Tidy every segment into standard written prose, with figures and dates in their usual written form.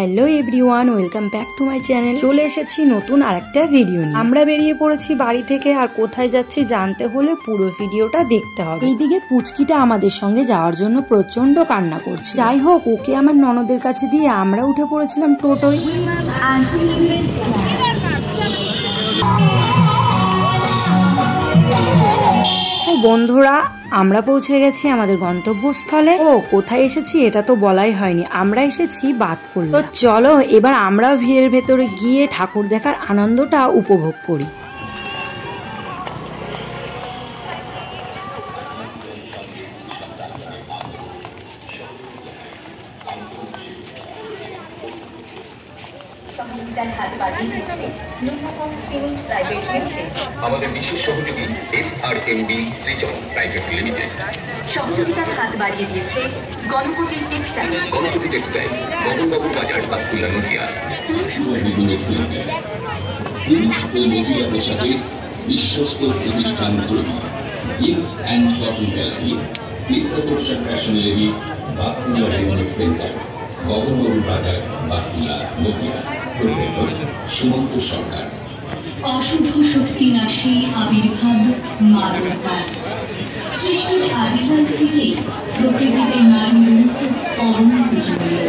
Hello everyone, welcome back to my channel. চলে এসেছি নতুন আরেকটা ভিডিও নিয়ে। আমরা বেরিয়ে পড়েছি বাড়ি থেকে, আর কোথায় যাচ্ছি জানতে হলে পুরো ভিডিওটা দেখতে হবে। এইদিকে পুচকিটা আমাদের সঙ্গে যাওয়ার জন্য প্রচন্ড কান্না করছে। যাই হোক, ওকে আমার ননদের কাছে দিয়ে আমরা উঠে পড়েছিলাম টোটোয়। বন্ধুরা, আমরা পৌঁছে গেছি আমাদের গন্তব্যস্থলে। ও কোথায় এসেছি এটা তো বলাই হয়নি, আমরা এসেছি বাতকুল্লা। তো চলো এবার আমরাও ভিড়ের ভেতরে গিয়ে ঠাকুর দেখার আনন্দটা উপভোগ করি। সহযোগিতার হাত বাড়িয়ে দিচ্ছে নুনমাখন সিমেন্ট প্রাইভেট লিমিটেড। আমাদের বিশেষ সহযোগী SRMB সৃজন প্রাইভেট লিমিটেড। সহযোগিতার হাত বাড়িয়ে দিয়েছে গণপতি টেক্সটাইল। গণপতি টেক্সটাইল, গগনবাবুর বাজার, বাতকুল্লা, নদিয়া। পুরুষ ও মহিলা পোশাকের বিশ্বস্ত প্রতিষ্ঠান তৈরি। জিন্স অ্যান্ড কটন গ্যালারি, নিস্তাতর্ষা fashion lady, Batkulla readymade centre, গগনবাবুর বাজার, বাতকুল্লা, নদিয়া। সুমন্ত সরকার। অশুভ শক্তি নাশে আবির্ভাব মা দুর্গার। সৃষ্টির আদিকাল থেকেই প্রকৃতিতে নারী রূপ পরম পূজনীয়।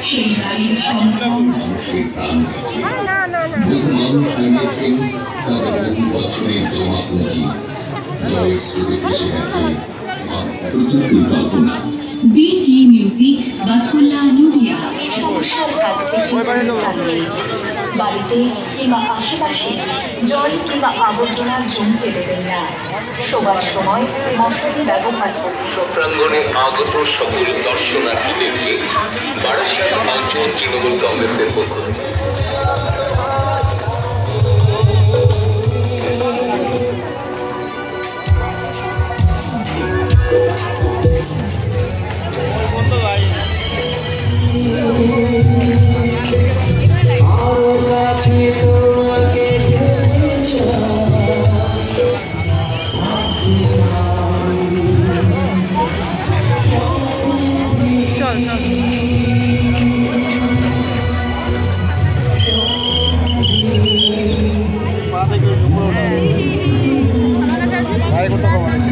সেই নারীর সম্ভব মানুষের প্রাণ হয়েছে, বহু মানুষ হারিয়েছেন তাদের বহু বছরের জমাপুঞ্জি। জয়ের স্রোতে ভেসে গেছে প্রচুর পরিকল্পনা। BT music, Batkulla, Nadia. সমস্যার হাত থেকে বাড়িতে কিংবা আশেপাশে জল কিংবা আবর্জনা জমতে দেবেন না। শোবার সময় মশারি ব্যবহার করুন। প্রাঙ্গণে আগত সকল দর্শনার্থীদেরকে বারাসাত অঞ্চল তৃণমূল কংগ্রেসের পক্ষ থেকে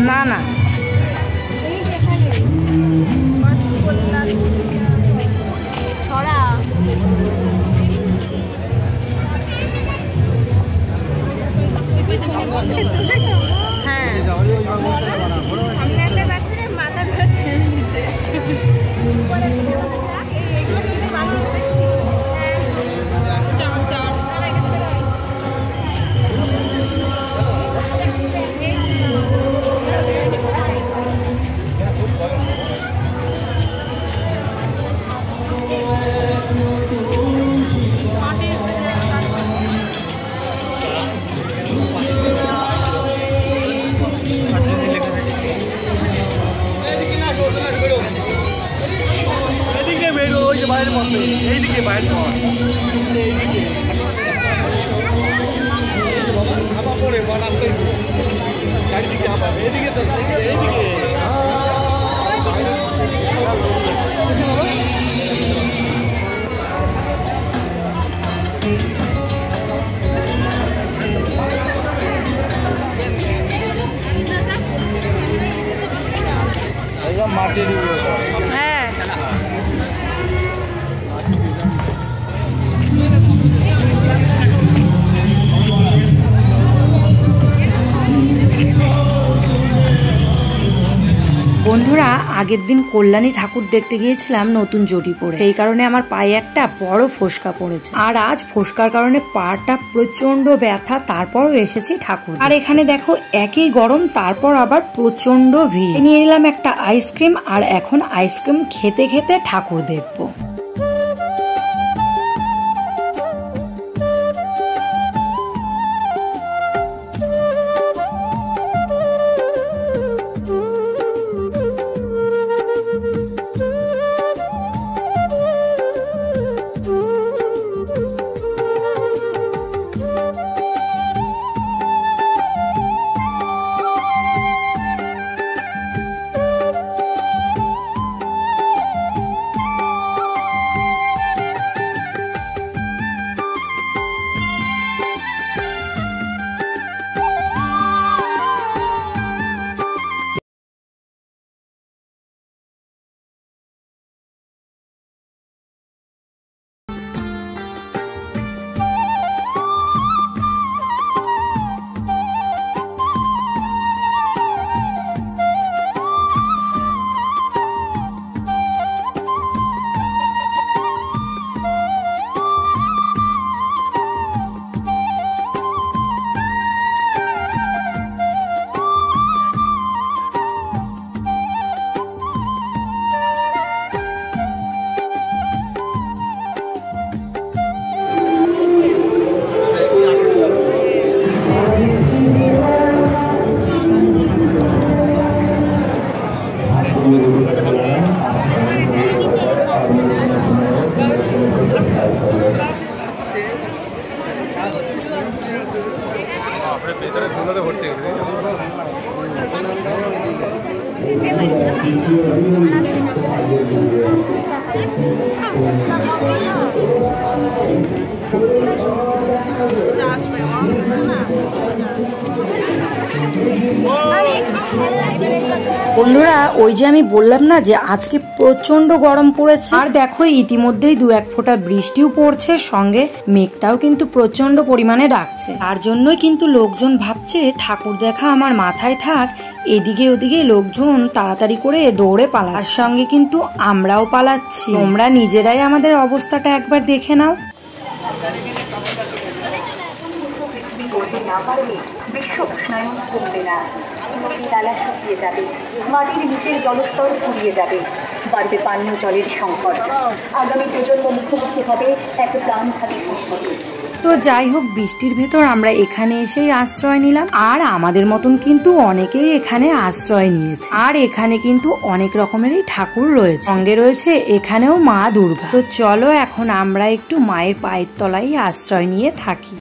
না না বাইরের মধ্যে এইদিকে বাইরে এইদিকে হাবা পড়ে বা রাস্তায় চারিদিকে হাবা এইদিকে তো এইদিকে মাটির হ্যাঁ বন্ধুরা, আগের দিন কল্যাণী ঠাকুর দেখতে গিয়েছিলাম নতুন জটি পরে, এই কারণে আমার পায়ে একটা বড় ফোসকা পড়েছে। আর আজ ফোসকার কারণে পাটা প্রচন্ড ব্যথা, তারপরও এসেছি ঠাকুর। আর এখানে দেখো একই গরম, তারপর আবার প্রচন্ড ভিড়। নিয়ে নিলাম একটা আইসক্রিম, আর এখন আইসক্রিম খেতে খেতে ঠাকুর দেখবো। আপনার ভেতরে ধুলোতে ভর্তি হয়েছে। বন্ধুরা, ওই যে আমি বললাম না যে আজকে প্রচন্ড গরম পড়েছে, আর দেখো ইতিমধ্যেই 2-1 ফোঁটা বৃষ্টিও পড়ছে, সঙ্গে মেঘটাও কিন্তু প্রচন্ড পরিমাণে ডাকছে। তার জন্যই কিন্তু লোকজন ভাবছে ঠাকুর দেখা আমার মাথায় থাক, এদিকে ওদিকে লোকজন তাড়াতাড়ি করে দৌড়ে পালায়, আর সঙ্গে কিন্তু আমরাও পালাচ্ছি। তোমরা নিজেরাই আমাদের অবস্থাটা একবার দেখে নাও। করতে না পারলে বিশ্ব উষ্ণায়ন কমবে না, নদী নালা শুকিয়ে যাবে, মাটির নিচের জলস্তর ফুরিয়ে যাবে, বাড়বে পানীয় জলের সংকট, আগামী প্রজন্ম মুখোমুখি হবে এক প্রাণঘাতী সংকটে। তো যাই হোক, বৃষ্টির ভেতর আমরা এখানে এসেই আশ্রয় নিলাম, আর আমাদের মতন কিন্তু অনেকেই এখানে আশ্রয় নিয়েছে। আর এখানে কিন্তু অনেক রকমেরই ঠাকুর রয়েছে, সঙ্গে রয়েছে এখানেও মা দুর্গা। তো চলো এখন আমরা একটু মায়ের পায়ের তলায় আশ্রয় নিয়ে থাকি।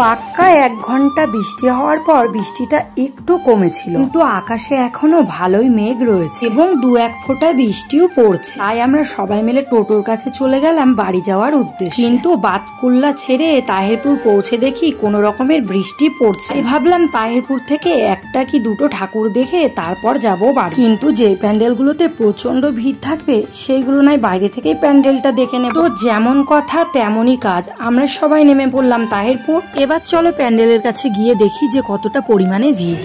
পাক্কা 1 ঘন্টা বৃষ্টি হওয়ার পর বৃষ্টিটা একটু কমেছিল, কিন্তু আকাশে এখনো ভালোই মেঘ রয়েছে এবং 2-1 ফোঁটা বৃষ্টিও পড়ছে। তাই আমরা সবাই মিলে টোটোর কাছে চলে গেলাম বাড়ি যাওয়ার উদ্দেশ্যে। কিন্তু বাতকুল্লা ছেড়ে তাহিরপুর পৌঁছে দেখি কোনো রকমের বৃষ্টি পড়ছে। ভাবলাম তাহিরপুর থেকে 1টা কি 2টো ঠাকুর দেখে তারপর যাব বাড়ি, কিন্তু যে প্যান্ডেলগুলোতে প্রচন্ড ভিড় থাকবে সেইগুলো নয় বাইরে থেকেই প্যান্ডেলটা দেখে নেব। তো যেমন কথা তেমনই কাজ, আমরা সবাই নেমে পড়লাম তাহিরপুর। এবার চলো প্যান্ডেলের কাছে গিয়ে দেখি যে কতটা পরিমাণে ভিড়।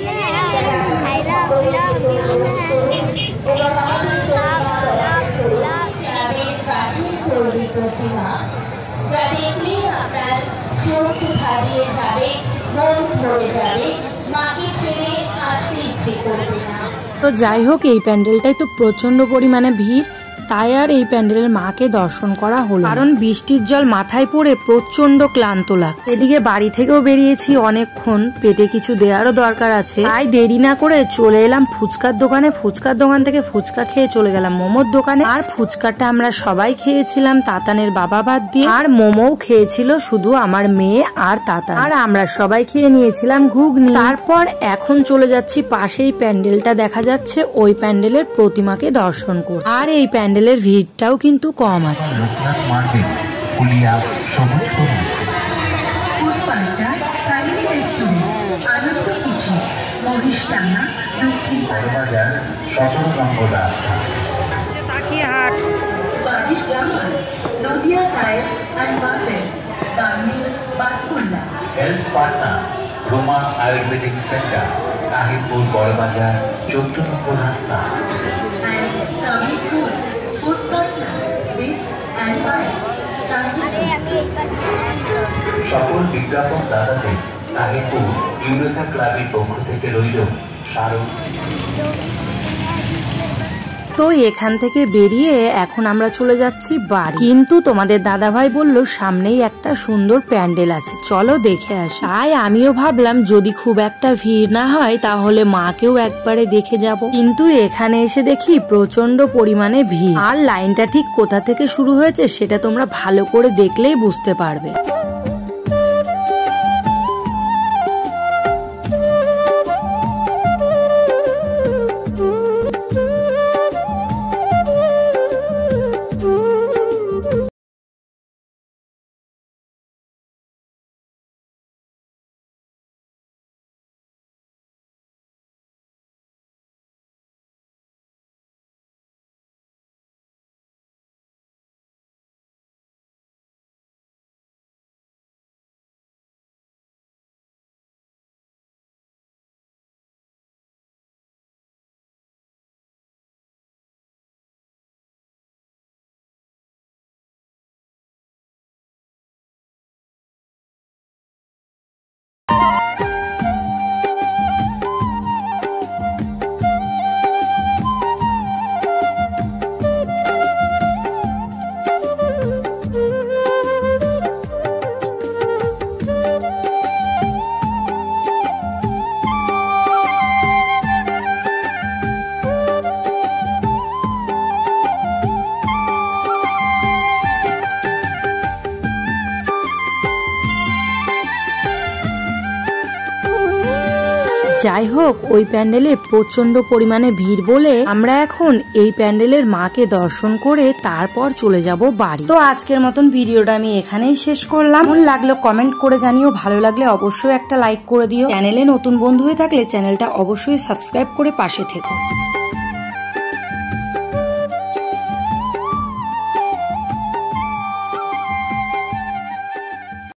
তো যাই হোক, এই প্যান্ডেলটাই তো প্রচন্ড পরিমাণে ভিড়, তাই আর এই প্যান্ডেলের মাকে দর্শন করা হলো, কারণ বৃষ্টির জল মাথায় পড়ে প্রচন্ড ক্লান্ত লাগছে। এদিকে বাড়ি থেকেও বেরিয়েছি অনেকক্ষণ, পেটে কিছু দেওয়ারও দরকার আছে, তাই দেরি না করে চলে এলাম ফুচকার দোকানে। ফুচকার দোকান থেকে ফুচকা খেয়ে চলে গেলাম মোমোর দোকানে। আর ফুচকাটা আমরা সবাই খেয়েছিলাম তাতানের বাবা বাদ দিয়ে, আর মোমোও খেয়েছিল শুধু আমার মেয়ে আর তাতান, আর আমরা সবাই খেয়ে নিয়েছিলাম ঘুগনি। তারপর এখন চলে যাচ্ছি পাশেই প্যান্ডেলটা দেখা যাচ্ছে, ওই প্যান্ডেলের প্রতিমাকে দর্শন করতে। আর এই প্যান্ডেলের ভিড়টাও কিন্তু কম আছে। রোমা আয়ুর্বেদিক সেন্টার, তাহিরপুর বড়বাজার 14 নম্বর রাস্তা। সকল বিজ্ঞাপন দাতাদের তাহিরপুর ইউরেকা ক্লাবের পক্ষ থেকে রইল স্মারক। তো এখান থেকে বেরিয়ে এখন আমরা চলে যাচ্ছি বাড়ি, কিন্তু তোমাদের দাদাভাই বলল সামনেই একটা সুন্দর প্যান্ডেল আছে, চলো দেখে আসি। তাই আমিও ভাবলাম যদি খুব একটা ভিড় না হয় তাহলে মাকেও একবারে দেখে যাব, কিন্তু এখানে এসে দেখি প্রচন্ড পরিমাণে ভিড়, আর লাইনটা ঠিক কোথা থেকে শুরু হয়েছে সেটা তোমরা ভালো করে দেখলেই বুঝতে পারবে। যাই হোক, ওই প্যান্ডেলে প্রচন্ড পরিমাণে ভিড় বলে আমরা এখন এই প্যান্ডেলের মাকে দর্শন করে তারপর চলে যাব বাড়ি। তো আজকের মতন ভিডিওটা আমি এখানেই শেষ করলাম। কেমন লাগলো কমেন্ট করে জানিও, ভালো লাগলে অবশ্যই একটা লাইক করে দিও। চ্যানেলে নতুন বন্ধু হয়ে থাকলে চ্যানেলটা অবশ্যই সাবস্ক্রাইব করে পাশে থেকো।